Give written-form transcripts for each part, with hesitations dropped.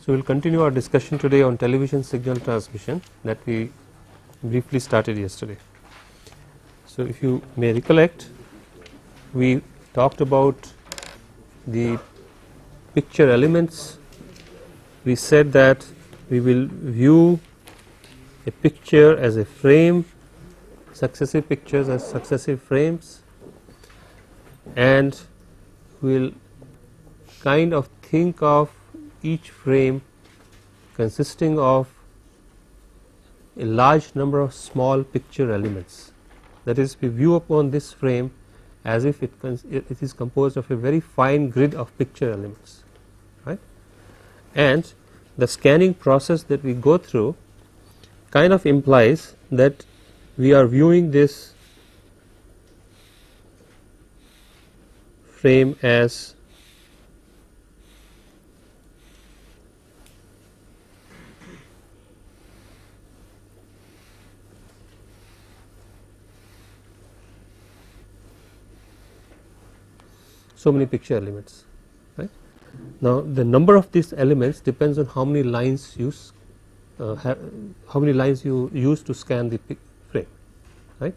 So, we will continue our discussion today on television signal transmission that we briefly started yesterday. So, if you may recollect, we talked about the picture elements. We said that we will view a picture as a frame, successive pictures as successive frames, and we will kind of think of each frame consisting of a large number of small picture elements. That is, we view upon this frame as if it is composed of a very fine grid of picture elements, right. And the scanning process that we go through kind of implies that we are viewing this frame as so many picture elements, right. Now, the number of these elements depends on how many lines you use to scan the frame, right.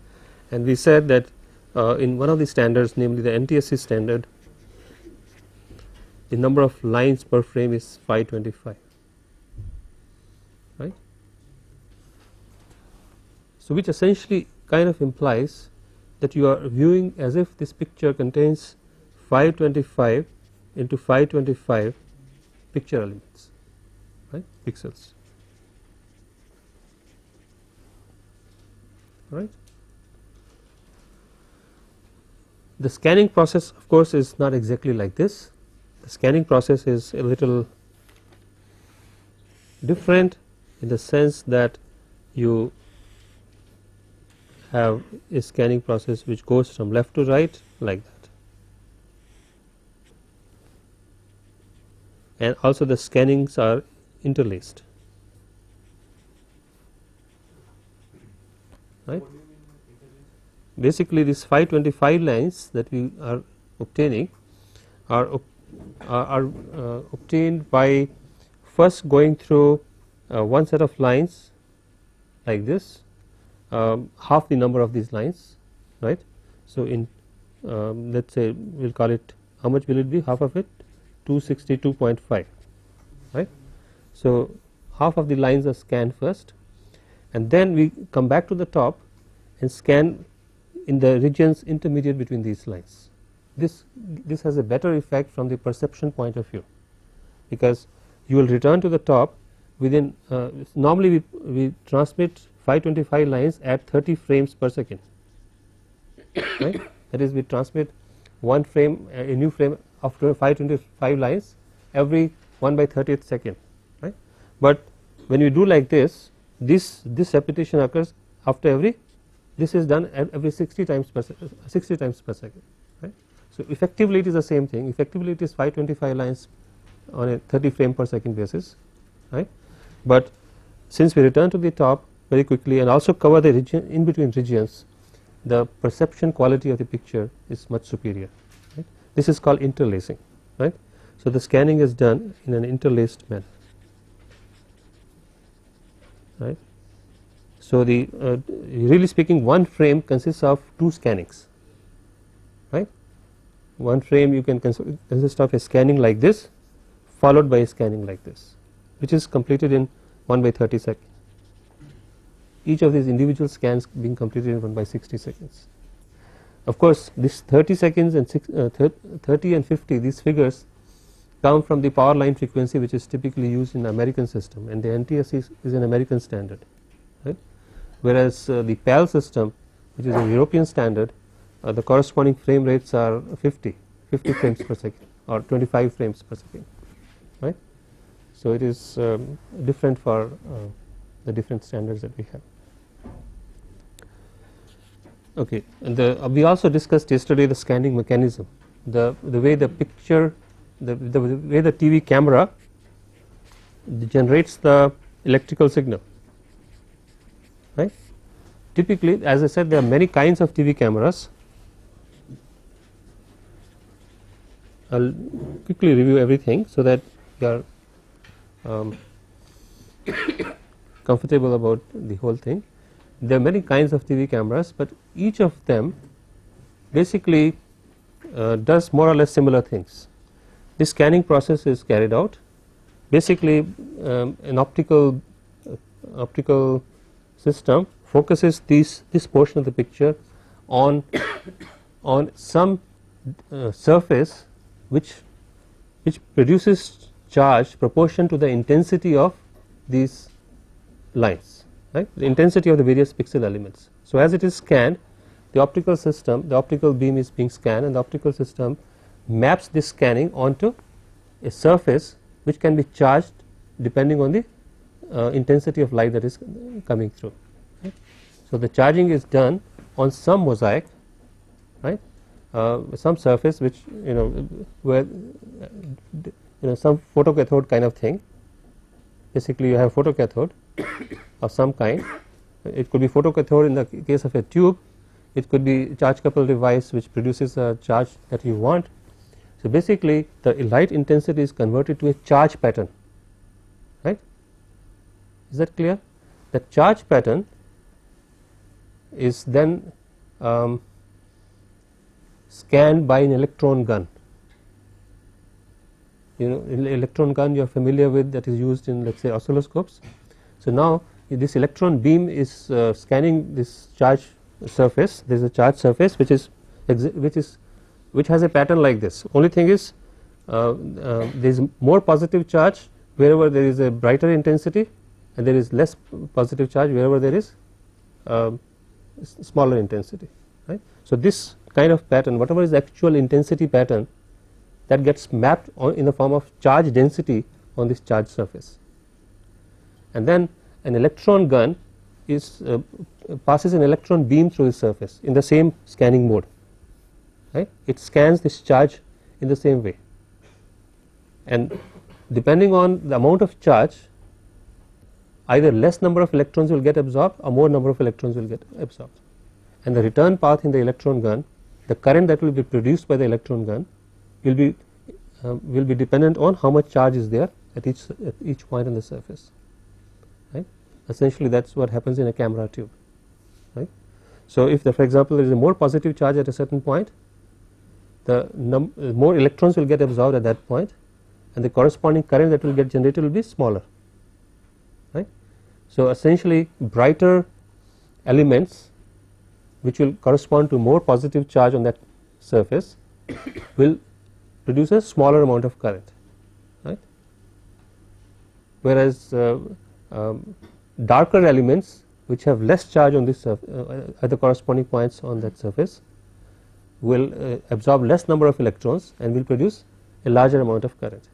And we said that in one of the standards, namely the NTSC standard, the number of lines per frame is 525, right. So, which essentially kind of implies that you are viewing as if this picture contains 525 into 525 picture elements, right, pixels, right. The scanning process, of course, is not exactly like this. The scanning process is a little different in the sense that you have a scanning process which goes from left to right like that. And also the scannings are interlaced, right. Basically, these 525 lines that we are obtaining are obtained by first going through one set of lines like this, half the number of these lines, right. So, in let us say we will call it, how much will it be, half of it, 262.5, right. So, half of the lines are scanned first, and then we come back to the top and scan in the regions intermediate between these lines. This has a better effect from the perception point of view, because you will return to the top within normally we transmit 525 lines at 30 frames per second, right. That is, we transmit one frame, a new frame after 525 lines every 1/30th second, right. But when you do like this, this repetition occurs after every, this is done every 60 times per second, right. So, effectively it is the same thing, effectively it is 525 lines on a 30 frame per second basis, right. But since we return to the top very quickly and also cover the region in between regions, the perception quality of the picture is much superior, right. This is called interlacing, right. So, the scanning is done in an interlaced manner, right. So, the really speaking, one frame consists of two scannings, right. One frame you can consist of a scanning like this followed by a scanning like this, which is completed in 1/30 seconds. Each of these individual scans being completed in 1/60 seconds. Of course, this 30 seconds and 30 and 50, these figures come from the power line frequency which is typically used in the American system, and the NTSC is an American standard, right. Whereas the PAL system, which is a European standard, the corresponding frame rates are 50 frames per second or 25 frames per second, right. So, it is different for the different standards that we have. Okay, and we also discussed yesterday the scanning mechanism, the way the picture, the way the TV camera generates the electrical signal, right. Typically, as I said, there are many kinds of TV cameras. I will quickly review everything so that you are um, comfortable about the whole thing. There are many kinds of TV cameras, but each of them basically does more or less similar things. This scanning process is carried out. Basically, an optical system focuses this portion of the picture on some surface which produces charge proportion to the intensity of these lines, right, the intensity of the various pixel elements. So, as it is scanned, the optical system, the optical beam is being scanned, and the optical system maps this scanning onto a surface which can be charged depending on the intensity of light that is coming through, right. So, the charging is done on some mosaic, right, some surface which where some photocathode kind of thing. Basically, you have photocathode of some kind. It could be photocathode in the case of a tube. It could be charge coupled device which produces a charge that you want. So, basically the light intensity is converted to a charge pattern, right. Is that clear? The charge pattern is then scanned by an electron gun. Electron gun you are familiar with, that is used in, let's say, oscilloscopes. So, now this electron beam is scanning this charge surface. There is a charge surface which has a pattern like this. Only thing is there is more positive charge wherever there is a brighter intensity, and there is less positive charge wherever there is smaller intensity, right. So, this kind of pattern, whatever is the actual intensity pattern, that gets mapped in the form of charge density on this charge surface, and then an electron gun is passes an electron beam through the surface in the same scanning mode, right. It scans this charge in the same way, and depending on the amount of charge, either less number of electrons will get absorbed or more number of electrons will get absorbed, and the return path in the electron gun, the current that will be produced by the electron gun will be dependent on how much charge is there at each point on the surface, right. Essentially, that is what happens in a camera tube, right. So, if for example, there is a more positive charge at a certain point, the more electrons will get absorbed at that point, and the corresponding current that will get generated will be smaller, right. So, essentially brighter elements which will correspond to more positive charge on that surface will produce a smaller amount of current, right. Whereas darker elements which have less charge on this at the corresponding points on that surface will absorb less number of electrons and will produce a larger amount of current,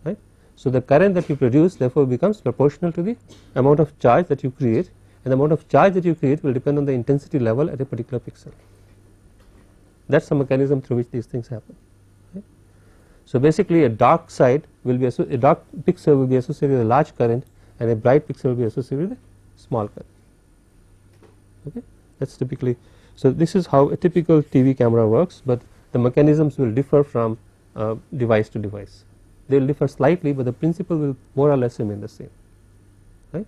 right. So, the current that you produce therefore becomes proportional to the amount of charge that you create, and the amount of charge that you create will depend on the intensity level at a particular pixel. That is the mechanism through which these things happen. So, basically a dark side will be a dark pixel will be associated with a large current, and a bright pixel will be associated with a small current. Okay, that is typically. So, this is how a typical TV camera works, but the mechanisms will differ from device to device. They will differ slightly, but the principle will more or less remain the same, right.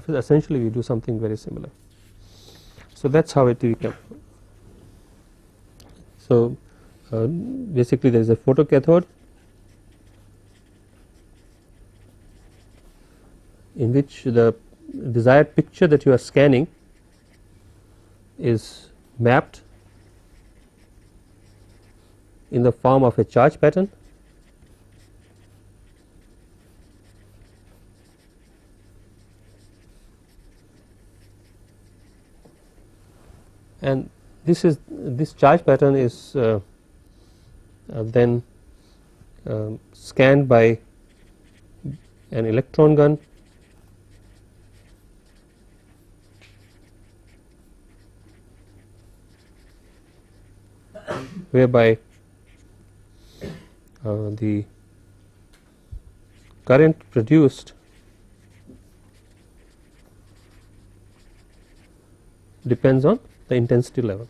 Essentially, we do something very similar. So, that is how a TV camera. So, basically there is a photocathode in which the desired picture that you are scanning is mapped in the form of a charge pattern, and this charge pattern is then scanned by an electron gun whereby the current produced depends on the intensity level.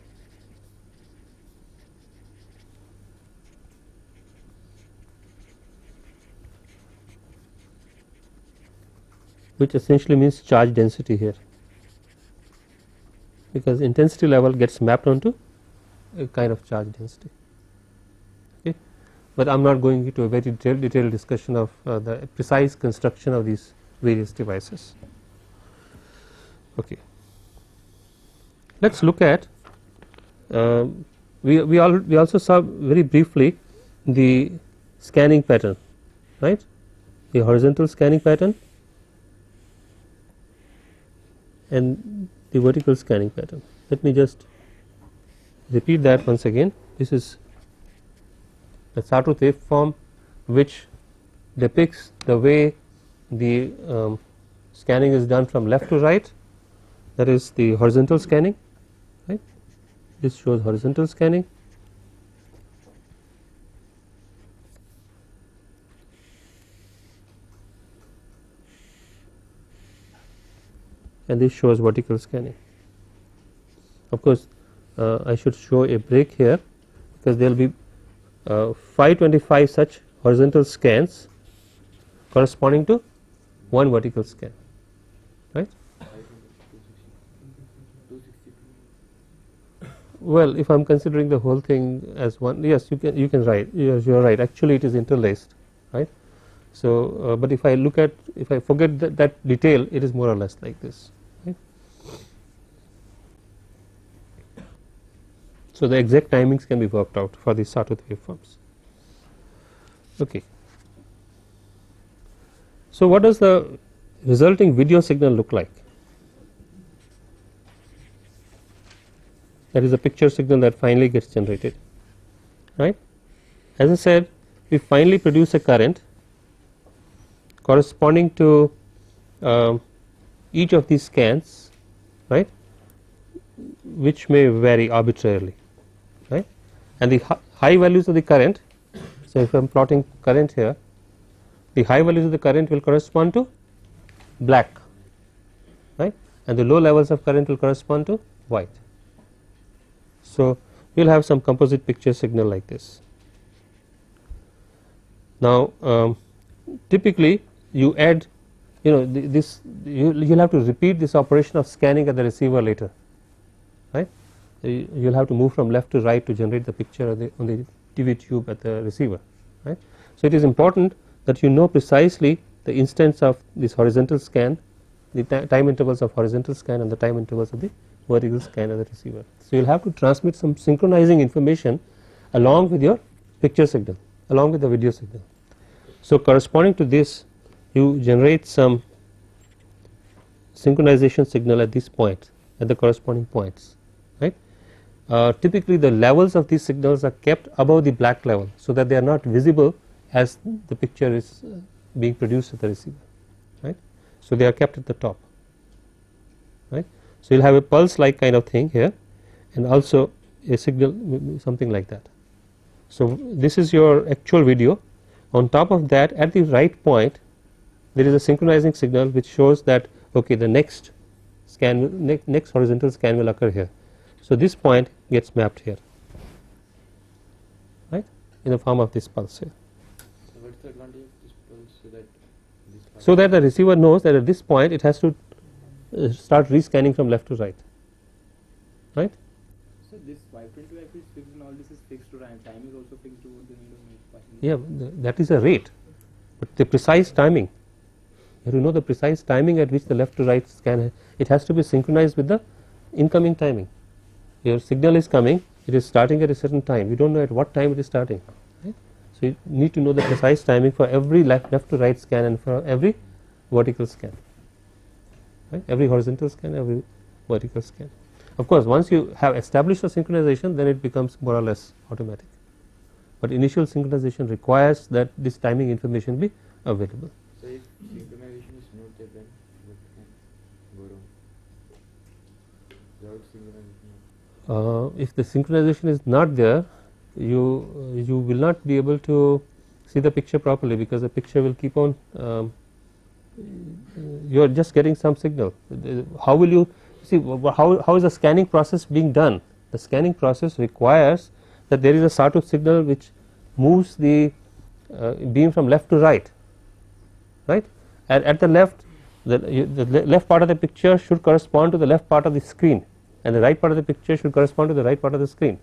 which essentially means charge density here, because intensity level gets mapped onto a kind of charge density. Okay. But I am not going into a very detailed discussion of the precise construction of these various devices. Okay. Let us look at we also saw very briefly the scanning pattern, right, the horizontal scanning pattern and the vertical scanning pattern. Let me just repeat that once again. This is the sawtooth waveform which depicts the way the scanning is done from left to right, that is the horizontal scanning, right. This shows horizontal scanning, and this shows vertical scanning. Of course, I should show a break here, because there will be 525 such horizontal scans corresponding to one vertical scan, right. Well, if I am considering the whole thing as one, yes, you can write, yes, you are right, actually it is interlaced, right. So, but if I look at, if I forget that detail, it is more or less like this, right. So the exact timings can be worked out for these sawtooth waveforms. Okay. So what does the resulting video signal look like? That is a picture signal that finally gets generated, right. As I said, we finally produce a current corresponding to each of these scans, right, which may vary arbitrarily, right, and the high values of the current. So if I am plotting current here, the high values of the current will correspond to black, right, and the low levels of current will correspond to white. So we will have some composite picture signal like this. Now typically you add, you know, this you will have to repeat this operation of scanning at the receiver later, right. You will have to move from left to right to generate the picture on the TV tube at the receiver, right. So it is important that you know precisely the instance of this horizontal scan, the time intervals of horizontal scan and the time intervals of the vertical scan of the receiver. So you will have to transmit some synchronizing information along with your picture signal, along with the video signal. So corresponding to this, you generate some synchronization signal at this point, at the corresponding points, right. Typically the levels of these signals are kept above the black level, so that they are not visible as the picture is being produced at the receiver, right. So they are kept at the top, right. So you will have a pulse like kind of thing here, and also a signal, something like that. So this is your actual video. On top of that, at the right point, there is a synchronizing signal which shows that, okay, the next scan, next horizontal scan will occur here. So this point gets mapped here, right, in the form of this pulse here. So what's the advantage of this pulse, so that the receiver knows that at this point it has to start rescanning from left to right, right. So this vibrant to F is fixed and all this is fixed to time. Time is also fixed to the need of yeah, that is a rate, but the precise timing, you have to know the precise timing at which the left to right scan, it has to be synchronized with the incoming timing. Your signal is coming, it is starting at a certain time, you do not know at what time it is starting, right. So you need to know the precise timing for every left to right scan and for every vertical scan, right, every horizontal scan, every vertical scan. Of course, once you have established a synchronization, then it becomes more or less automatic, but initial synchronization requires that this timing information be available. So if synchronization is not there, then what can go wrong? Without synchronization? If the synchronization is not there, you will not be able to see the picture properly, because the picture will keep on, you are just getting some signal. How will you see, how is the scanning process being done? The scanning process requires that there is a sawtooth signal which moves the beam from left to right, right. At the left, the left part of the picture should correspond to the left part of the screen, and the right part of the picture should correspond to the right part of the screen.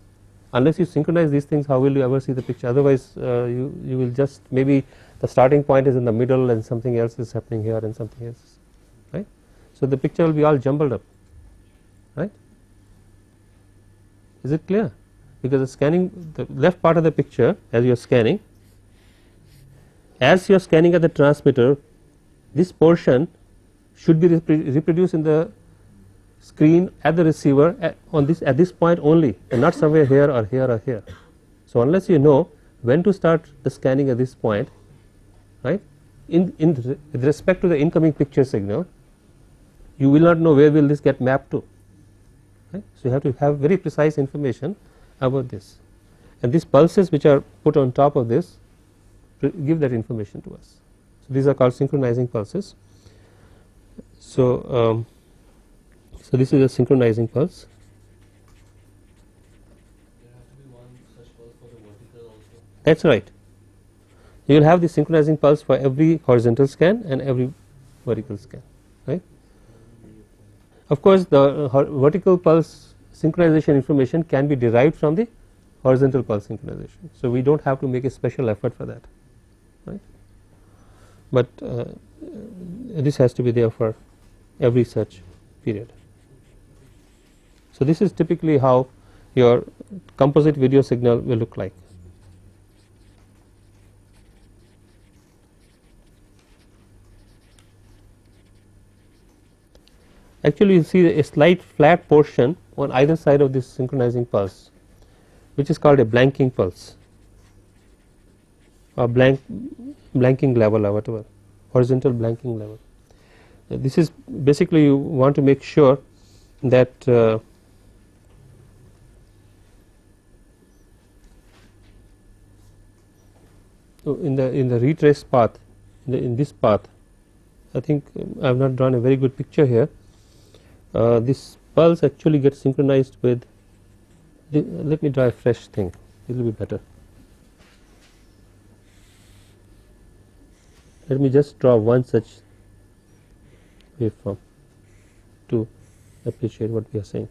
Unless you synchronize these things, how will you ever see the picture? Otherwise you will just, maybe the starting point is in the middle and something else is happening here and something else, right. So the picture will be all jumbled up, right. Is it clear? Because the scanning, the left part of the picture as you are scanning, as you are scanning at the transmitter, this portion should be reproduced in the screen at the receiver at this point only, and not somewhere here or here or here. So unless you know when to start the scanning at this point, right, with respect to the incoming picture signal, you will not know where will this get mapped to, right. So you have to have very precise information about this, and these pulses which are put on top of this give that information to us. So these are called synchronizing pulses. So so this is a synchronizing pulse. There has to be one such pulse for the vertical also. That's right. You will have the synchronizing pulse for every horizontal scan and every vertical scan, right. Of course, the vertical pulse synchronization information can be derived from the horizontal pulse synchronization. So we don't have to make a special effort for that, right. But this has to be there for every such period. So this is typically how your composite video signal will look like. Actually, you see a slight flat portion on either side of this synchronizing pulse, which is called a blanking pulse or blanking level or whatever, horizontal blanking level. This is basically, you want to make sure that in the retrace path, in this path, I think I have not drawn a very good picture here. This pulse actually gets synchronized with let me draw a fresh thing, it will be better. Let me just draw one such waveform to appreciate what we are saying.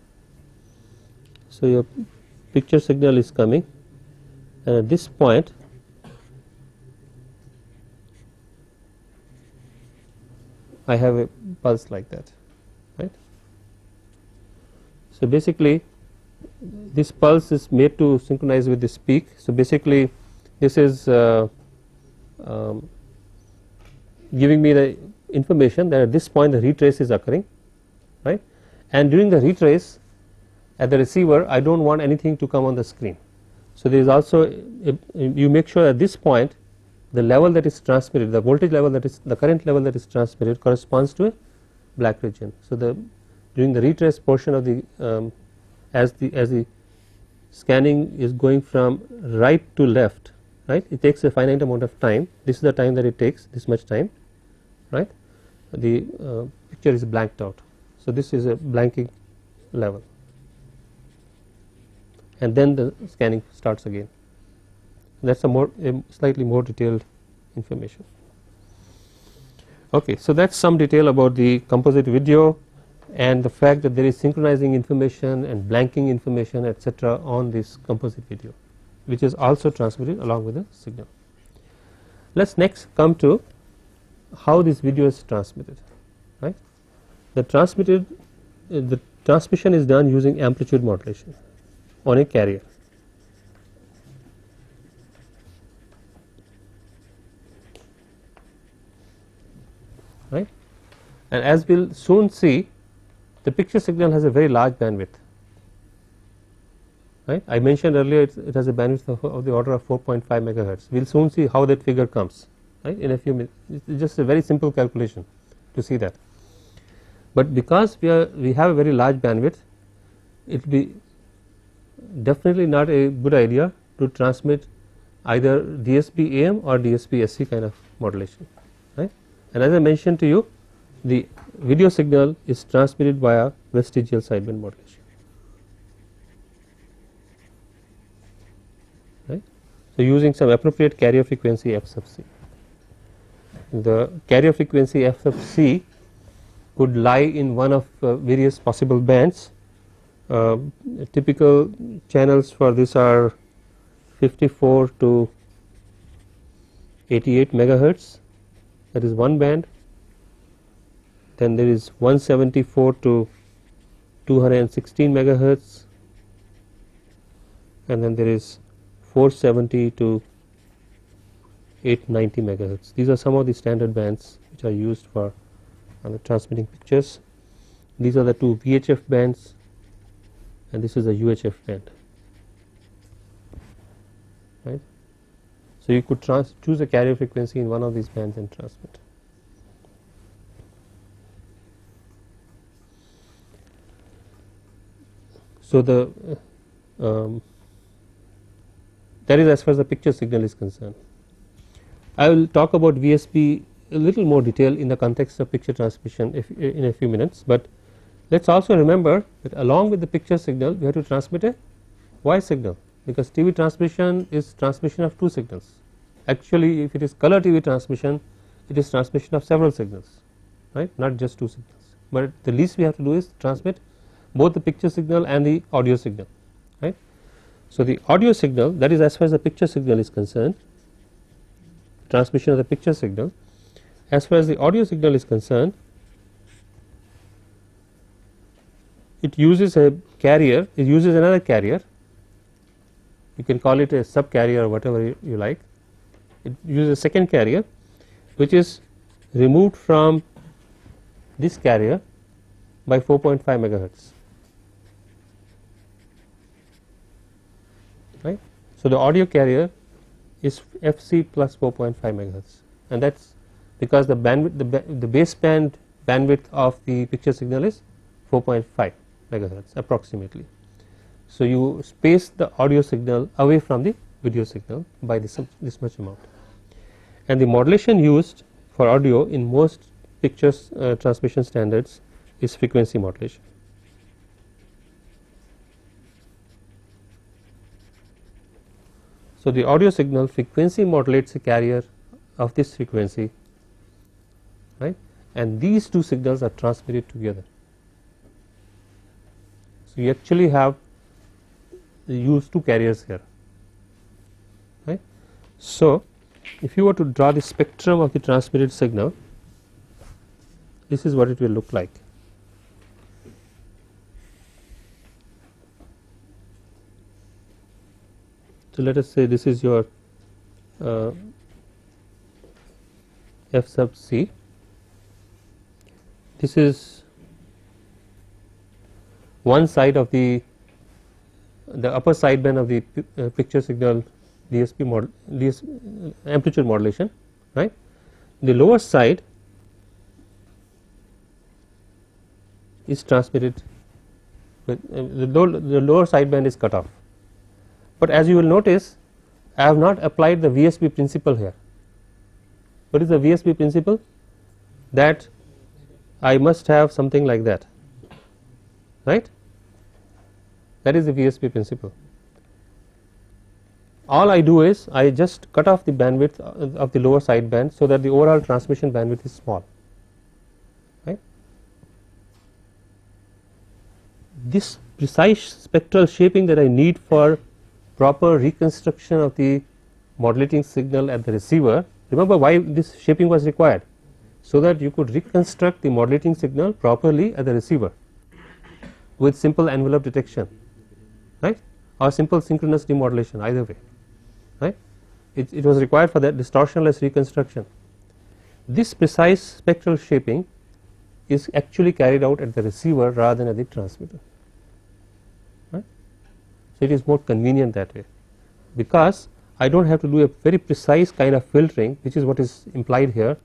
So your picture signal is coming, and at this point I have a pulse like that, right. So basically this pulse is made to synchronize with this peak. So basically this is giving me the information that at this point the retrace is occurring, right, and during the retrace at the receiver I do not want anything to come on the screen. So there is also you make sure at this point the level that is transmitted, the voltage level that is, the current level that is transmitted corresponds to a black region. So during the retrace portion of the as the scanning is going from right to left, right, it takes a finite amount of time. This is the time that it takes, this much time, right. The picture is blanked out. So this is a blanking level, and then the scanning starts again. That is a slightly more detailed information. Okay, so that is some detail about the composite video and the fact that there is synchronizing information and blanking information, etc., on this composite video, which is also transmitted along with the signal. Let us next come to how this video is transmitted, right. The transmission is done using amplitude modulation on a carrier. Right, and as we will soon see, the picture signal has a very large bandwidth, right. I mentioned earlier it has a bandwidth of the order of 4.5 megahertz. We will soon see how that figure comes, right, in a few minutes. It is just a very simple calculation to see that. But because we have a very large bandwidth, it will be definitely not a good idea to transmit either DSP AM or DSP SC kind of modulation, right. And as I mentioned to you, the video signal is transmitted via vestigial sideband modulation, right. So using some appropriate carrier frequency f sub c. The carrier frequency f sub c could lie in one of various possible bands. Typical channels for this are 54 to 88 megahertz, that is one band. Then there is 174 to 216 megahertz, and then there is 470 to 890 megahertz. These are some of the standard bands which are used for transmitting pictures. These are the two VHF bands, and this is a UHF band, right. So you could choose a carrier frequency in one of these bands and transmit. So the that is as far as the picture signal is concerned. I will talk about VSP a little more detail in the context of picture transmission in a few minutes, but let us also remember that along with the picture signal we have to transmit a Y signal, because TV transmission is transmission of two signals. Actually, if it is color TV transmission, it is transmission of several signals, right, not just two signals, but the least we have to do is transmit both the picture signal and the audio signal, right. So the audio signal, that is as far as the picture signal is concerned, transmission of the picture signal. As far as the audio signal is concerned, it uses a carrier, it uses another carrier, you can call it a sub carrier or whatever you like. It uses a second carrier which is removed from this carrier by 4.5 megahertz, right. So the audio carrier is FC plus 4.5 megahertz, and that is because the bandwidth, the baseband bandwidth of the picture signal is 4.5 megahertz approximately. So you space the audio signal away from the video signal by this much amount, and the modulation used for audio in most pictures transmission standards is frequency modulation. So the audio signal frequency modulates a carrier of this frequency, right, and these two signals are transmitted together. So you actually have use two carriers here, right. So if you were to draw the spectrum of the transmitted signal, this is what it will look like. So let us say this is your F sub C. This is one side of the upper sideband of the picture signal DSP amplitude modulation, right. The lower side is transmitted, but the lower sideband is cut off. But as you will notice, I have not applied the VSP principle here. What is the VSP principle? That I must have something like that, right. That is the VSP principle. All I do is I just cut off the bandwidth of the lower sideband so that the overall transmission bandwidth is small, right. This precise spectral shaping that I need for proper reconstruction of the modulating signal at the receiver. Remember why this shaping was required, so that you could reconstruct the modulating signal properly at the receiver with simple envelope detection, right, or simple synchronous demodulation, either way, right. It was required for that distortionless reconstruction. This precise spectral shaping is actually carried out at the receiver rather than at the transmitter, right. So it is more convenient that way, because I do not have to do a very precise kind of filtering, which is what is implied here,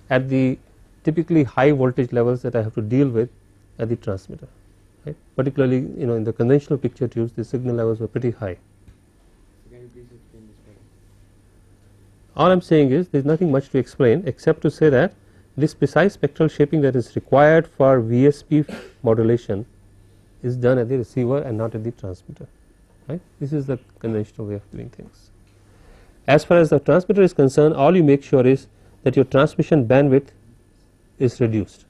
at the typically high voltage levels that I have to deal with at the transmitter, right. Particularly in the conventional picture tubes, the signal levels were pretty high. Can you please explain this further? All I am saying is there is nothing much to explain except to say that this precise spectral shaping that is required for VSP modulation is done at the receiver and not at the transmitter, right. This is the conventional way of doing things. As far as the transmitter is concerned, all you make sure is that your transmission bandwidth is reduced,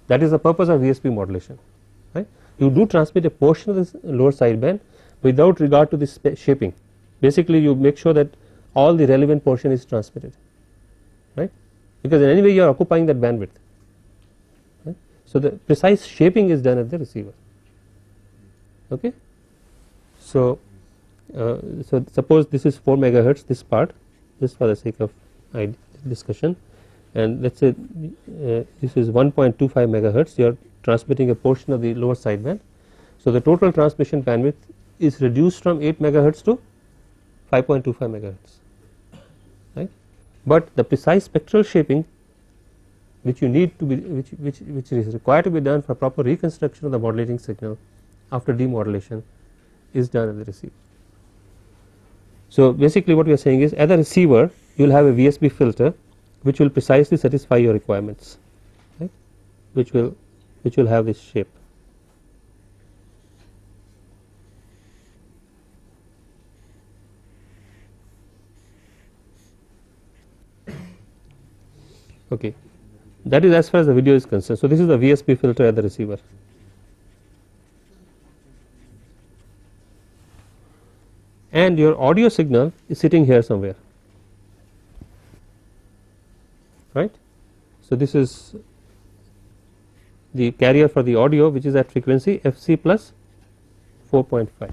That is the purpose of VSP modulation, right. You do transmit a portion of this lower sideband without regard to this shaping. Basically you make sure that all the relevant portion is transmitted, right, because in any way you are occupying that bandwidth, right. So the precise shaping is done at the receiver, okay. So so suppose this is 4 megahertz, this part, just for the sake of discussion, and let us say this is 1.25 megahertz, you are transmitting a portion of the lower sideband. So the total transmission bandwidth is reduced from 8 megahertz to 5.25 megahertz, right. But the precise spectral shaping which you need to be which is required to be done for proper reconstruction of the modulating signal after demodulation is done at the receiver. So basically what we are saying is, at the receiver you will have a VSP filter which will precisely satisfy your requirements, right, which will have this shape. Okay, that is as far as the video is concerned. So this is the VSP filter at the receiver. And your audio signal is sitting here somewhere, right. So this is the carrier for the audio, which is at frequency FC plus 4.5,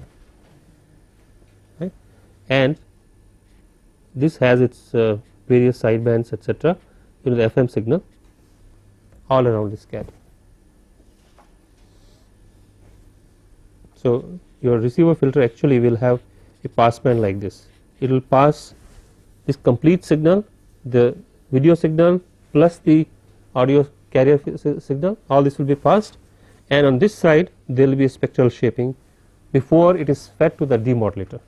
right, and this has its various sidebands, etc., the FM signal all around this carrier. So your receiver filter actually will have a passband like this. It will pass this complete signal, the video signal plus the audio carrier signal, all this will be passed, and on this side there will be a spectral shaping before it is fed to the demodulator,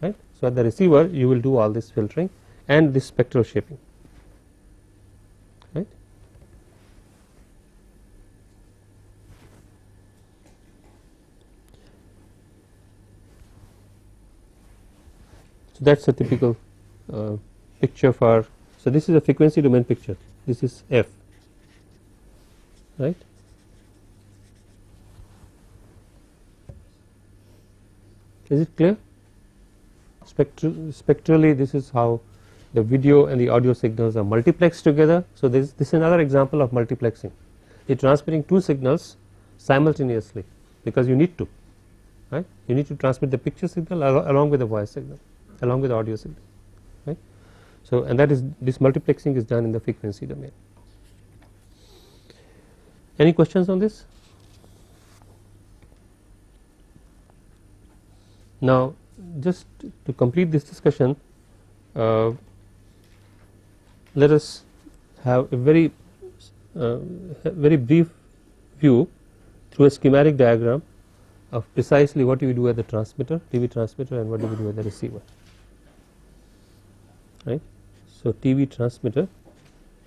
right. So at the receiver you will do all this filtering and this spectral shaping, right. So that is a typical picture for, so this is a frequency domain picture, this is F, right. Is it clear? Spectrally this is how the video and the audio signals are multiplexed together. So this is another example of multiplexing. You are transmitting two signals simultaneously because you need to, right. You need to transmit the picture signal along with the voice signal, along with the audio signal, right. So and that is, this multiplexing is done in the frequency domain. Any questions on this? Now just to complete this discussion, let us have a very brief view through a schematic diagram of precisely what do we do at the transmitter, TV transmitter, and what do we do at the receiver, right. So TV transmitter,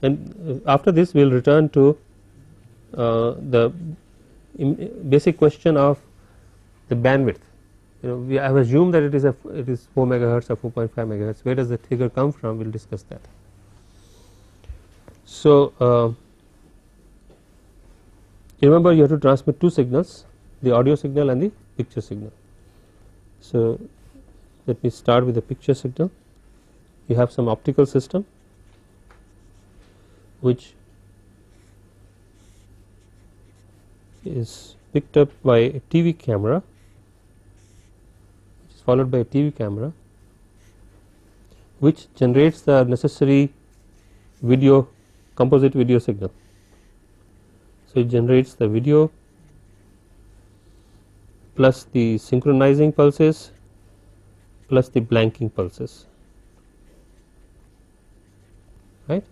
and after this we will return to the basic question of the bandwidth. You know, we have assumed that it is 4 megahertz or 4.5 megahertz. Where does that figure come from? We will discuss that. So remember, you have to transmit two signals, the audio signal and the picture signal. So let me start with the picture signal. You have some optical system which is picked up by a TV camera, which is followed by a TV camera, which generates the necessary video, composite video signal. So it generates the video plus the synchronizing pulses plus the blanking pulses, right.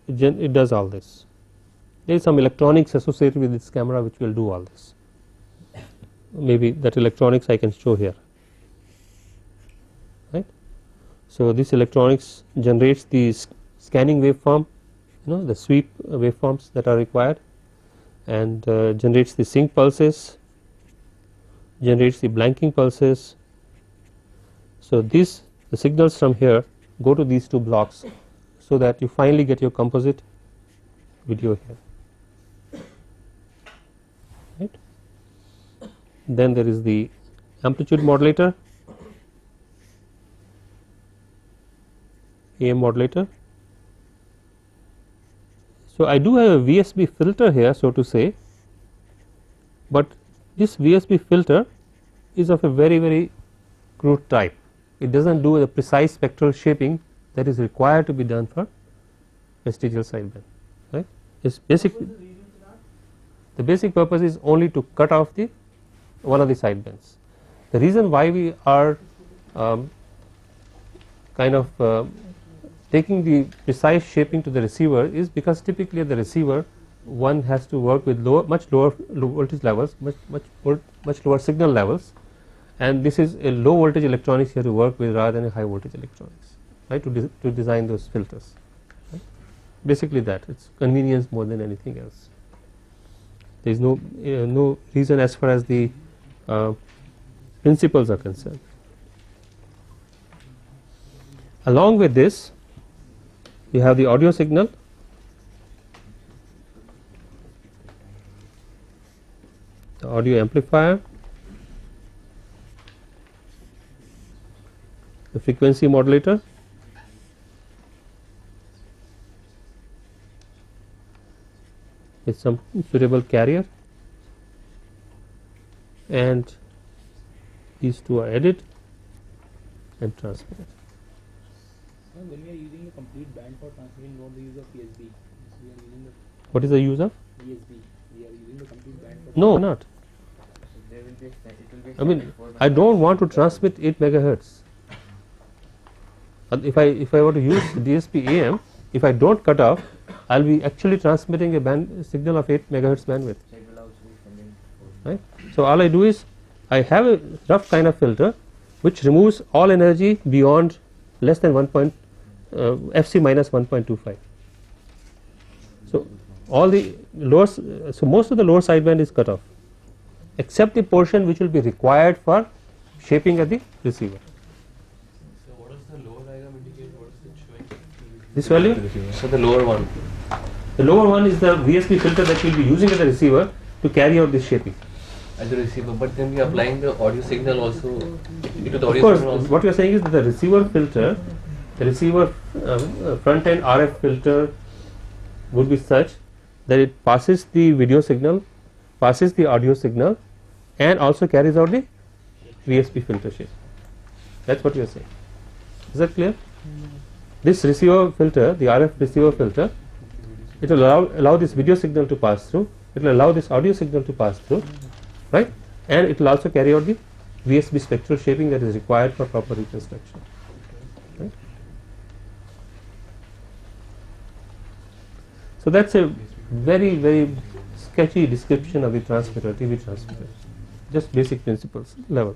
It does all this. There is some electronics associated with this camera which will do all this. Maybe that electronics I can show here, right. So this electronics generates the scanning waveform, you know, the sweep waveforms that are required, and generates the sync pulses, generates the blanking pulses. So these, the signals from here go to these two blocks, so that you finally get your composite video here, right. Then there is the amplitude modulator, AM modulator. So, I do have a VSP filter here, so to say, but this VSP filter is of a very crude type. It does not do the precise spectral shaping that is required to be done for vestigial sideband, right. It's the basic purpose is only to cut off the one of the sidebands. The reason why we are kind of taking the precise shaping to the receiver is because typically at the receiver one has to work with much lower voltage levels, much lower signal levels, and this is a low voltage electronics here to work with rather than a high voltage electronics, right, to design those filters, right. Basically that, it's convenience more than anything else. There is no reason as far as the principles are concerned. Along with this, you have the audio signal, the audio amplifier, the frequency modulator, with some suitable carrier, and these two are added and transmitted. When we are using the complete band for transmitting, not the use of VSB. We are using the What is the use of? VSB. We are using the complete band for. No, not. I mean, I don't want to transmit 8 megahertz. If I were to use DSP AM, if I don't cut off, I will be actually transmitting a band signal of 8 megahertz bandwidth. Right. So all I do is I have a rough kind of filter which removes all energy beyond less than FC minus 1.25. So all the lower, so most of the lower sideband is cut off, except the portion which will be required for shaping at the receiver. So what does the lower diagram indicate? What is it showing? This value? So the lower one. The lower one is the VSP filter that we will be using at the receiver to carry out this shaping. At the receiver, but then we are applying the audio signal also into the audio Of course, signal also. what you are saying is that the receiver filter, the receiver front end RF filter would be such that it passes the video signal, passes the audio signal, and also carries out the VSP filter shape. That is what you are saying. Is that clear? This receiver filter, the RF receiver filter, it will allow this video signal to pass through, it will allow this audio signal to pass through, right, and it will also carry out the VSP spectral shaping that is required for proper reconstruction. Right. So that's a very sketchy description of the transmitter, TV transmitter, just basic principles level.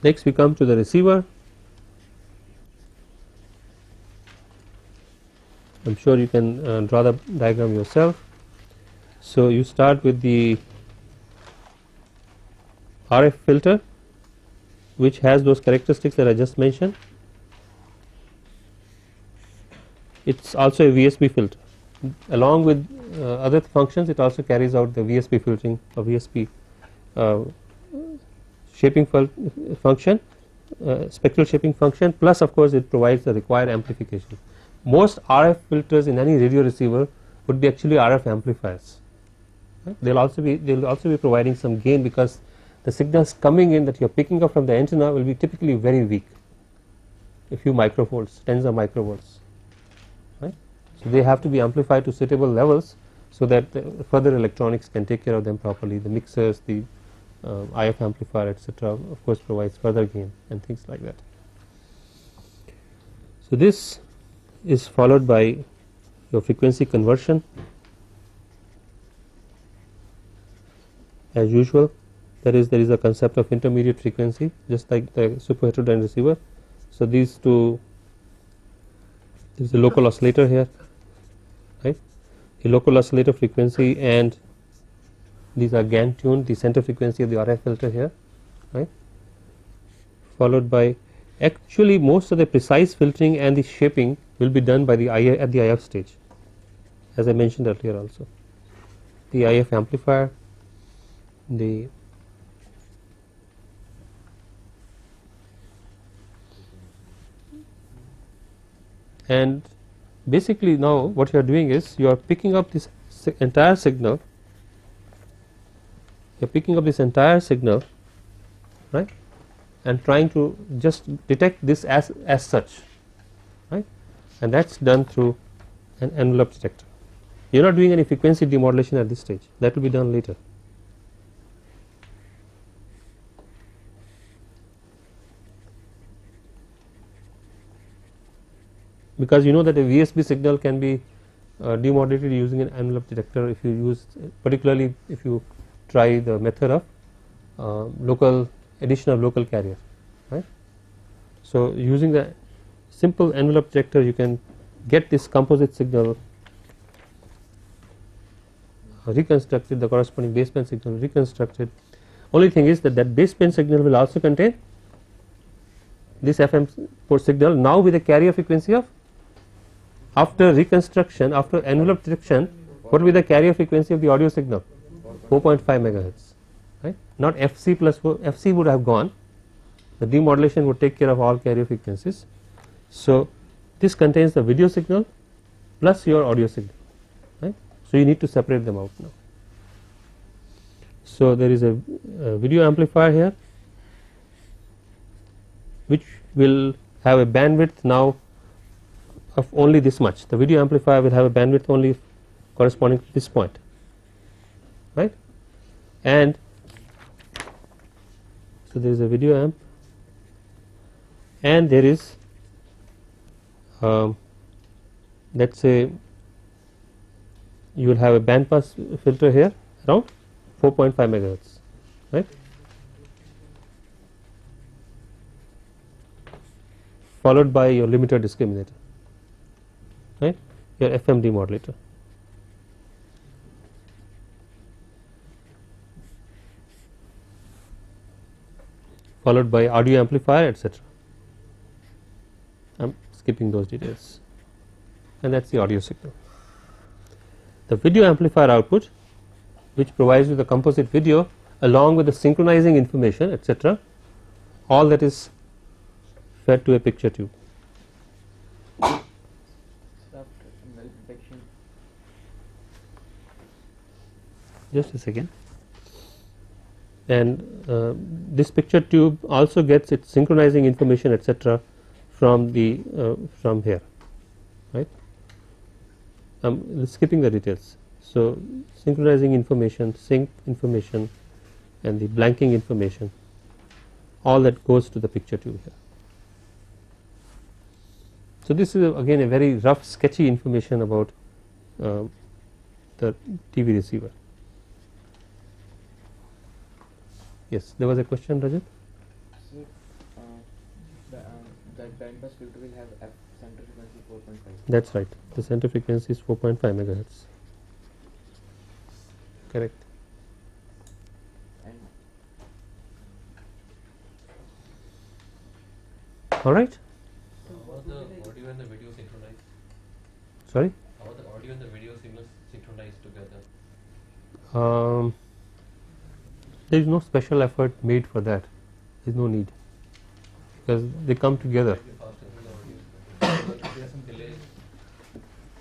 Next we come to the receiver. I am sure you can draw the diagram yourself. So you start with the RF filter, which has those characteristics that I just mentioned. It is also a VSP filter. Along with other functions, it also carries out the VSP filtering or VSP shaping function, spectral shaping function, plus of course it provides the required amplification. Most RF filters in any radio receiver would be actually RF amplifiers. Right? They will also be providing some gain, because the signals coming in that you are picking up from the antenna will be typically very weak, a few microvolts, tens of microvolts. Right? So they have to be amplified to suitable levels so that further electronics can take care of them properly. The mixers, the IF amplifier, etc., of course provides further gain and things like that. So this is followed by your frequency conversion. As usual, there is a concept of intermediate frequency, just like the super heterodyne receiver. So these two, there is a local oscillator here, right? A local oscillator frequency, and these are GAN tuned, the center frequency of the RF filter here, right? Followed by Actually most of the precise filtering and the shaping will be done by the IF at the IF stage, as I mentioned earlier also. The IF amplifier, and basically now what you are doing is you are picking up this entire signal, right, and trying to just detect this as such, right, and that's done through an envelope detector. You are not doing any frequency demodulation at this stage, that will be done later. Because you know that a VSP signal can be demodulated using an envelope detector if you use, particularly if you try the method of addition of local carrier, right. So using the simple envelope detector you can get this composite signal reconstructed, the corresponding baseband signal reconstructed. Only thing is that baseband signal will also contain this FM port signal, now with a carrier frequency of, after reconstruction, after envelope detection, what will be the carrier frequency of the audio signal? 4.5 megahertz, right. Not FC plus 4, FC would have gone, the demodulation would take care of all carrier frequencies. So this contains the video signal plus your audio signal, right. So you need to separate them out now. So there is a video amplifier here which will have a bandwidth now of only this much. The video amplifier will have a bandwidth only corresponding to this point, right, and so there is a video amp, and there is let us say you will have a band pass filter here around 4.5 megahertz, right, followed by your limiter discriminator, right, your FM demodulator. Followed by audio amplifier, etc. I am skipping those details, and that is the audio signal. The video amplifier output, which provides you the composite video along with the synchronizing information, etc., all that is fed to a picture tube. Just a second. And this picture tube also gets its synchronizing information, etc., from the from here, right. I am skipping the details. So synchronizing information, sync information, and the blanking information, all that goes to the picture tube here. So this is again a very rough, sketchy information about the TV receiver. Yes, there was a question, Rajat. So, that band pass filter will have F center frequency 4.5. That's right. The center frequency is 4.5 megahertz. Correct. And all right. How are the audio and the video synchronized? Sorry. How are the audio and the video signals synchronized together? There is no special effort made for that. There is no need, because they come together.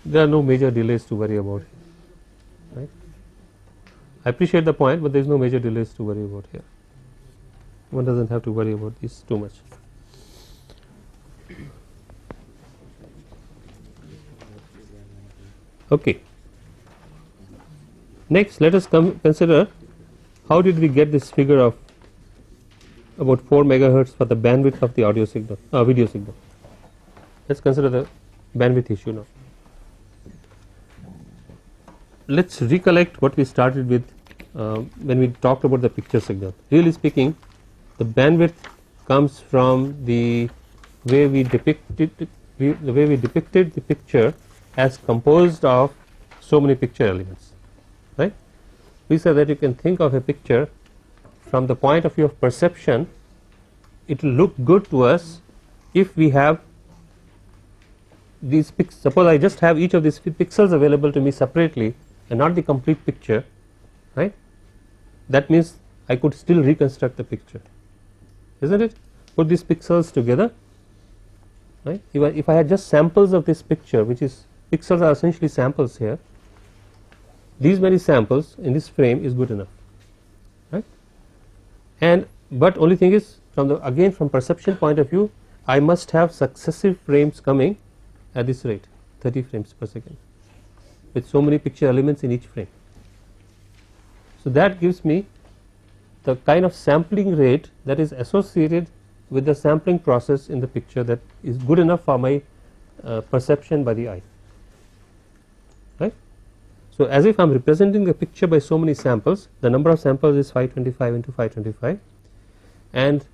There are no major delays to worry about, right. I appreciate the point, but there is no major delays to worry about here. One doesn't have to worry about this too much. Okay. Next, let us consider how did we get this figure of about 4 megahertz for the bandwidth of the audio signal, video signal. Let us consider the bandwidth issue now. Let us recollect what we started with when we talked about the picture signal. Really speaking, the bandwidth comes from the way we depicted the picture as composed of so many picture elements, right. We said that you can think of a picture from the point of view of perception. It will look good to us if we have these pixels, suppose I just have each of these pixels available to me separately and not the complete picture, right, that means I could still reconstruct the picture, isn't it? Put these pixels together, right. If I had just samples of this picture, which is pixels are essentially samples here, these many samples in this frame is good enough, right. And but only thing is, from the again from perception point of view, I must have successive frames coming at this rate, 30 frames per second, with so many picture elements in each frame. So that gives me the kind of sampling rate that is associated with the sampling process in the picture that is good enough for my perception by the eye, right. So as if I am representing the picture by so many samples, the number of samples is 525 into 525, and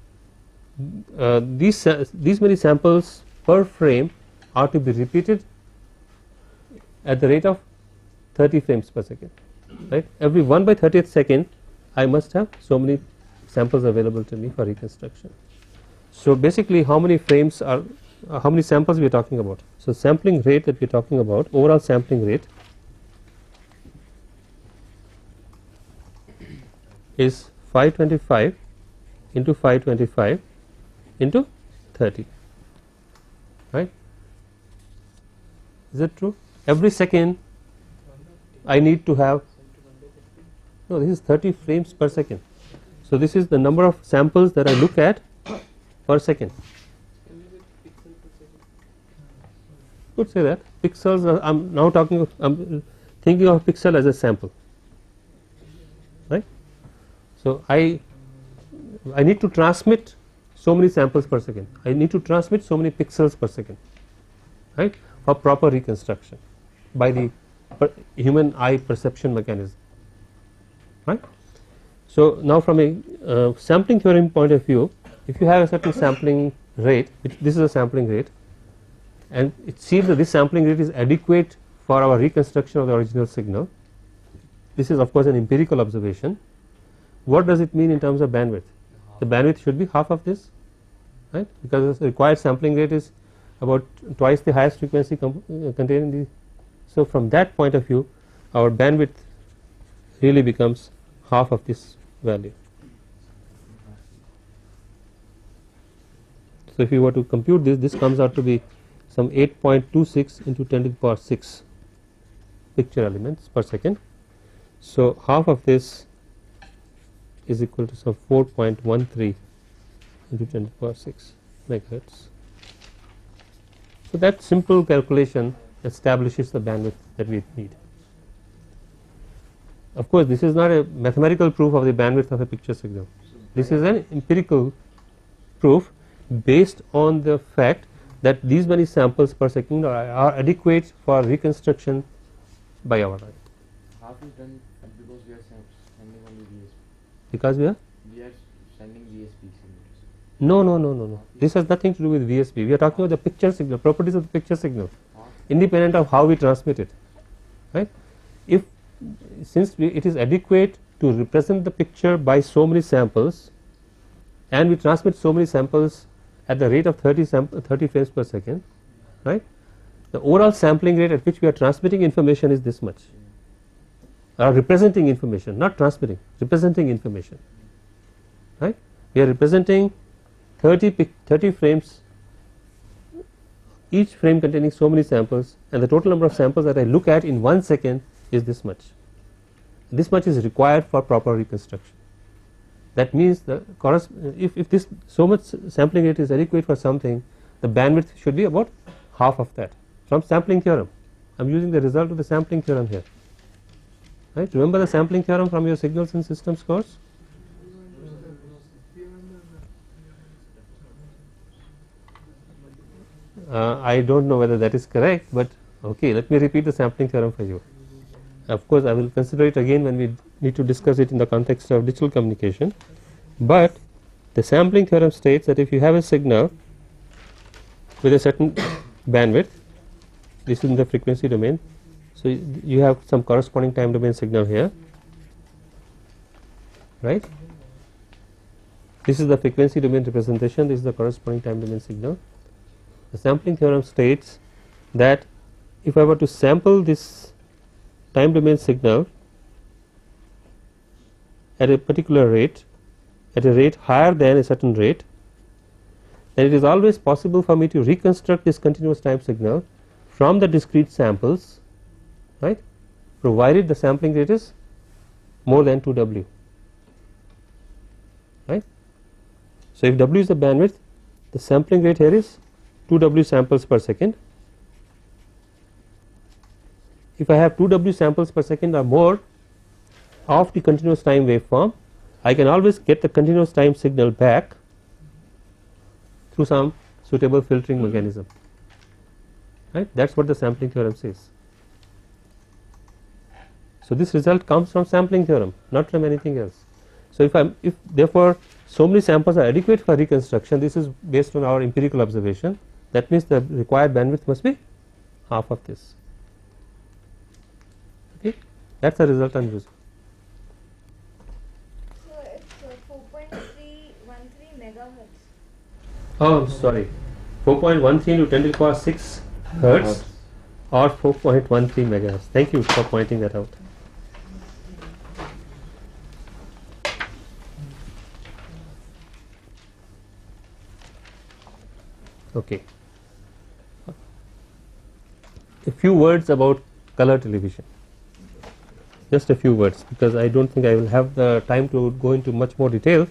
these many samples per frame are to be repeated at the rate of 30 frames per second, right. Every 1 by 30th second I must have so many samples available to me for reconstruction. So basically, how many frames are how many samples we are talking about? So sampling rate that we are talking about, overall sampling rate is 525 into 525 into 30, right. Is that true? Every second I need to have, no, this is 30 frames per second. So this is the number of samples that I look at per second. Could say that pixels are, I'm now talking, I'm thinking of pixel as a sample, right. So I need to transmit so many samples per second, I need to transmit so many pixels per second, right, for proper reconstruction by the human eye perception mechanism, right. So now from a sampling theorem point of view, if you have a certain sampling rate, this is a sampling rate, and it seems that this sampling rate is adequate for our reconstruction of the original signal, this is of course an empirical observation. What does it mean in terms of bandwidth? The bandwidth should be half of this, right, because the required sampling rate is about twice the highest frequency contained in the. So from that point of view, our bandwidth really becomes half of this value. So if you were to compute this, this comes out to be some 8.26 into 10 to the power 6 picture elements per second. So half of this is equal to some 4.13 into 10 to the power 6 megahertz. So that simple calculation establishes the bandwidth that we need. Of course, this is not a mathematical proof of the bandwidth of a picture signal. This is an empirical proof based on the fact that these many samples per second are adequate for reconstruction by our eye. Half is done because we are sending only VSP. Because we are sending VSP signals. No. This has nothing to do with VSP. We are talking about the picture signal, properties of the picture signal, independent of how we transmit it, right. Since it is adequate to represent the picture by so many samples, and we transmit so many samples at the rate of 30 frames per second, right, the overall sampling rate at which we are transmitting information is this much, or representing information, not transmitting, representing information, right. We are representing 30 frames, each frame containing so many samples, and the total number of samples that I look at in 1 second is this much. This much is required for proper reconstruction. That means the if this so much sampling rate is adequate for something, the bandwidth should be about half of that from sampling theorem. I am using the result of the sampling theorem here, right. Remember the sampling theorem from your signals and systems course? I don't know whether that is correct, but okay, let me repeat the sampling theorem for you. Of course, I will consider it again when we need to discuss it in the context of digital communication, but the sampling theorem states that if you have a signal with a certain bandwidth, this is in the frequency domain, so you have some corresponding time domain signal here, right. This is the frequency domain representation, this is the corresponding time domain signal. The sampling theorem states that if I were to sample this time domain signal at a particular rate, at a rate higher than a certain rate, then it is always possible for me to reconstruct this continuous time signal from the discrete samples, right, provided the sampling rate is more than 2W, right. So, if W is the bandwidth, the sampling rate here is 2W samples per second. If I have 2W samples per second or more of the continuous time waveform, I can always get the continuous time signal back through some suitable filtering mechanism, right. That is what the sampling theorem says. So, this result comes from sampling theorem, not from anything else. So, if therefore so many samples are adequate for reconstruction, this is based on our empirical observation, that means the required bandwidth must be half of this, okay. That is the resultant result. So it's 4.313 megahertz. Oh, sorry, 4.13 to 10 to the power 6 hertz or 4.13 megahertz. Thank you for pointing that out. Okay. A few words about color television. Just a few words, because I don't think I will have the time to go into much more detail,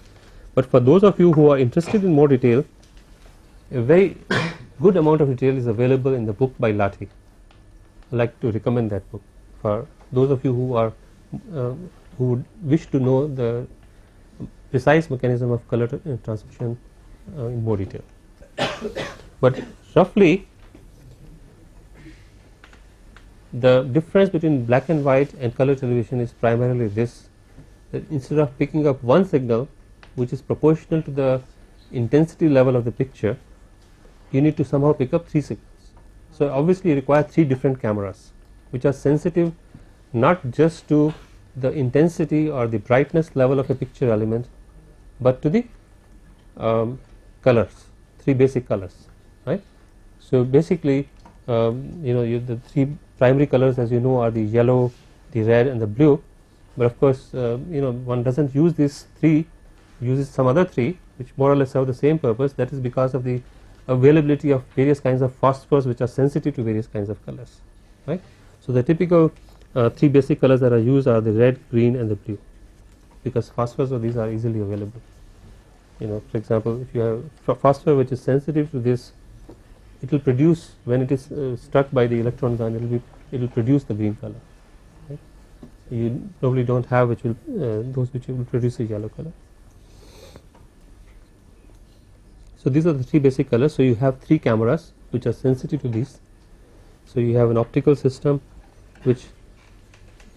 but for those of you who are interested in more detail, a very good amount of detail is available in the book by Lathi. I like to recommend that book for those of you who are who wish to know the precise mechanism of color transmission in more detail. But roughly, the difference between black and white and color television is primarily this, that instead of picking up one signal which is proportional to the intensity level of the picture, you need to somehow pick up 3 signals. So, obviously you require 3 different cameras which are sensitive not just to the intensity or the brightness level of a picture element, but to the colors, 3 basic colors, right. So, basically the 3 primary colors, as you know, are the yellow, the red and the blue, but of course one does not use these 3, uses some other 3 which more or less have the same purpose. That is because of the availability of various kinds of phosphors which are sensitive to various kinds of colors, right. So, the typical 3 basic colors that are used are the red, green and the blue, because phosphors of these are easily available. For example, if you have phosphor which is sensitive to this, it will produce, when it is struck by the electron gun, it will produce the green color, right. You probably don't have which will those which will produce a yellow color. So, these are the 3 basic colors. So, you have 3 cameras which are sensitive to these. So, you have an optical system which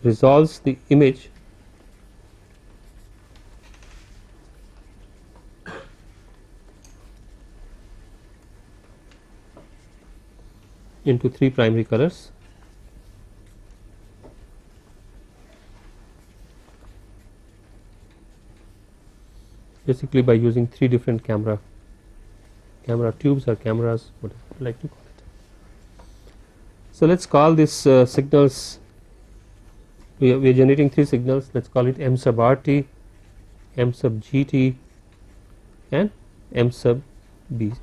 resolves the image into 3 primary colors. Basically by using 3 different camera tubes or cameras, whatever you like to call it. So, let us call this signals, we are generating 3 signals, let us call it M sub RT, M sub GT and M sub B.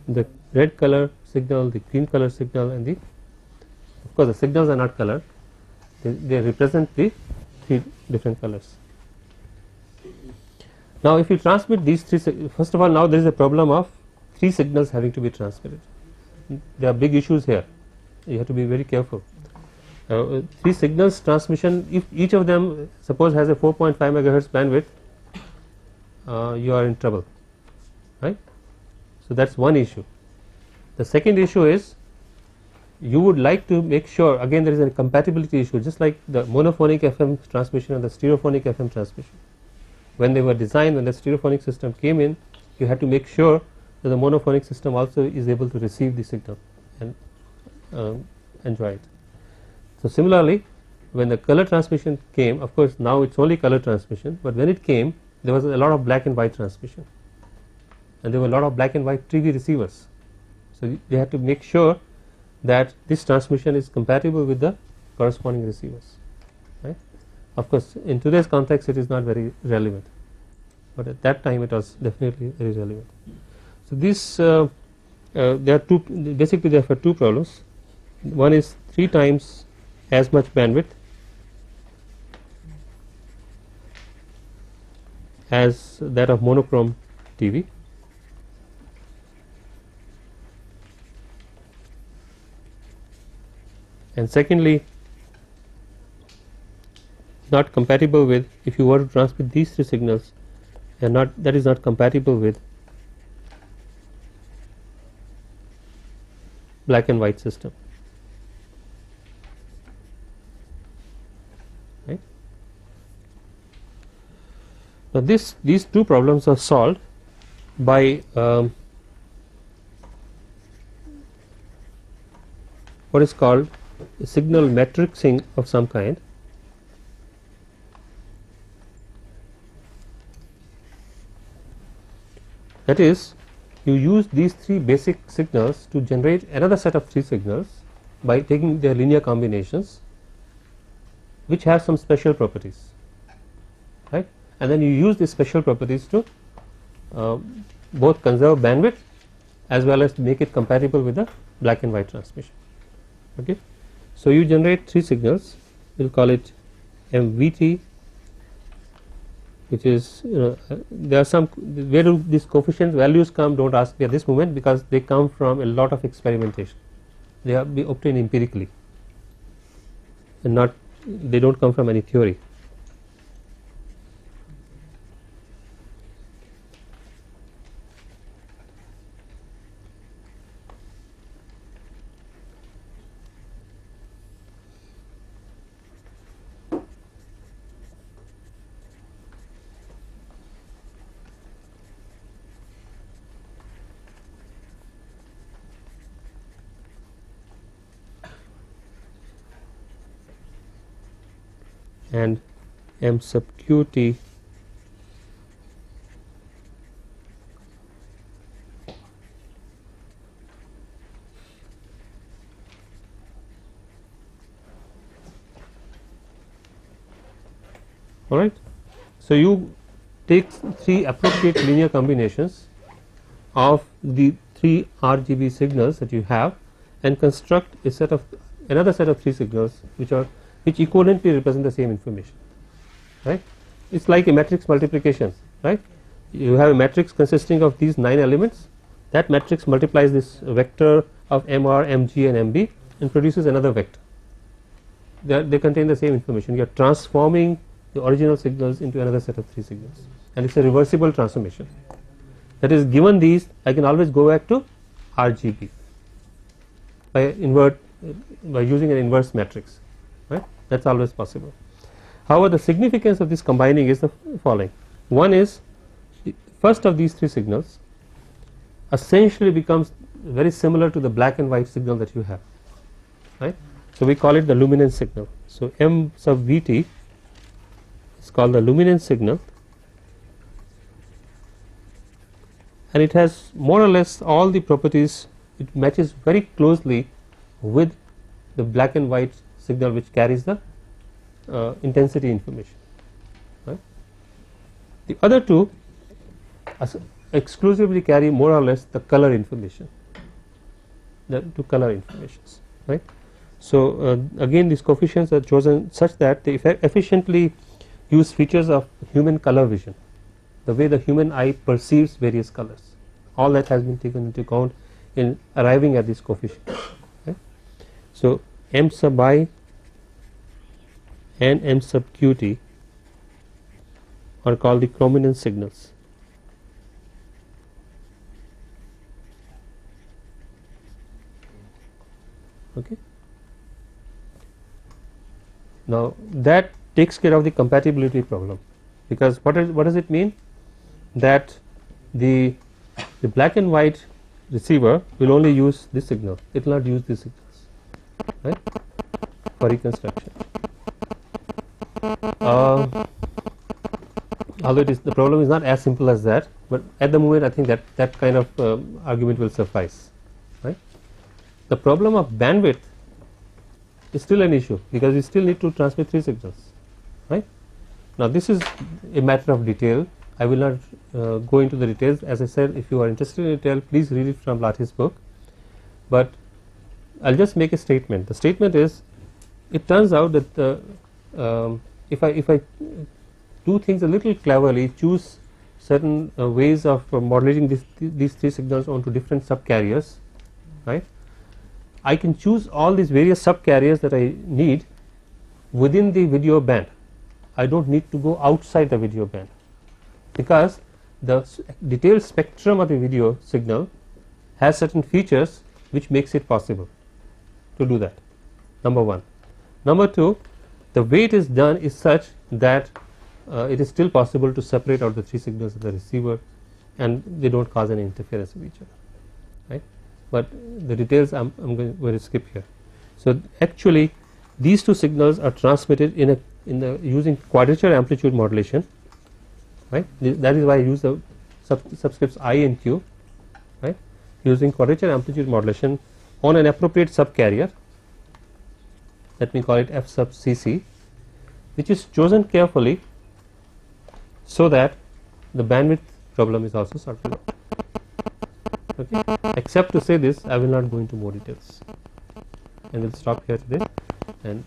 The red color signal, the green color signal and of course the signals are not colored, they represent the 3 different colors. Now, if you transmit these 3, first of all, now there is a problem of 3 signals having to be transmitted. There are big issues here, you have to be very careful. 3 signals transmission, if each of them suppose has a 4.5 megahertz bandwidth, you are in trouble, right. So, that is one issue. The second issue is you would like to make sure, again there is a compatibility issue, just like the monophonic FM transmission and the stereophonic FM transmission. When they were designed, when the stereophonic system came in, you had to make sure that the monophonic system also is able to receive the signal and enjoy it. So, similarly, when the color transmission came, of course now it is only color transmission, but when it came there was a lot of black and white transmission and there were a lot of black and white TV receivers. So, they have to make sure that this transmission is compatible with the corresponding receivers, right. Of course, in today's context it is not very relevant, but at that time it was definitely very relevant. So, this there are two, basically there are two problems. One is 3 times as much bandwidth as that of monochrome TV, and secondly not compatible with, if you were to transmit these 3 signals, and not, that is not compatible with black and white system, right. Now these 2 problems are solved by what is called signal matrixing of some kind. That is, you use these 3 basic signals to generate another set of 3 signals by taking their linear combinations, which have some special properties, right, and then you use these special properties to both conserve bandwidth as well as make it compatible with the black and white transmission. Okay. So, you generate 3 signals, we will call it MVT, which is, there are some, where do these coefficient values come, do not ask me at this moment, because they come from a lot of experimentation, they are be obtained empirically and not, they do not come from any theory. And M sub qt all right. So, you take 3 appropriate linear combinations of the 3 RGB signals that you have and construct a set of another set of 3 signals which equivalently represent the same information, right. It is like a matrix multiplication, right. You have a matrix consisting of these 9 elements, that matrix multiplies this vector of MR, MG and MB and produces another vector. They contain the same information. You are transforming the original signals into another set of 3 signals, and it is a reversible transformation. That is, given these, I can always go back to RGB by using an inverse matrix, right. That is always possible. However, the significance of this combining is the following. One is, the first of these 3 signals essentially becomes very similar to the black and white signal that you have, right. So, we call it the luminance signal. So, M sub Vt is called the luminance signal, and it has more or less all the properties, it matches very closely with the black and white signal which carries the intensity information, right. The other 2 exclusively carry more or less the color information, the 2 color informations, right. So, again these coefficients are chosen such that they efficiently use features of human color vision, the way the human eye perceives various colors, all that has been taken into account in arriving at these coefficients, right. So, M sub I and M sub qt are called the chrominance signals. Okay. Now, that takes care of the compatibility problem, because what does it mean? That the black and white receiver will only use this signal, it will not use these signals, right, for reconstruction. Although the problem is not as simple as that, but at the moment I think that kind of argument will suffice, right. the problem of bandwidth is still an issue, because we still need to transmit 3 signals, right. Now this is a matter of detail. I will not go into the details. As I said, if you are interested in detail, please read it from Lathy's book, but I will just make a statement. The statement is, it turns out that if I do things a little cleverly, choose certain ways of modulating these 3 signals onto different subcarriers, right, I can choose all these various subcarriers that I need within the video band. I do not need to go outside the video band, because the detailed spectrum of the video signal has certain features which makes it possible to do that, number 1. Number 2, the way it is done is such that it is still possible to separate out the 3 signals of the receiver, and they do not cause any interference with each other, right. But the details I am going to skip here. So actually these 2 signals are transmitted in the using quadrature amplitude modulation, right. That is why I use the subscripts I and Q, right, using quadrature amplitude modulation on an appropriate subcarrier. Let me call it F sub CC, which is chosen carefully so that the bandwidth problem is also sorted out. Okay. Except to say this, I will not go into more details, and we will stop here today, and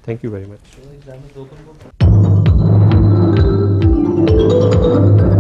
thank you very much. So exam is open book.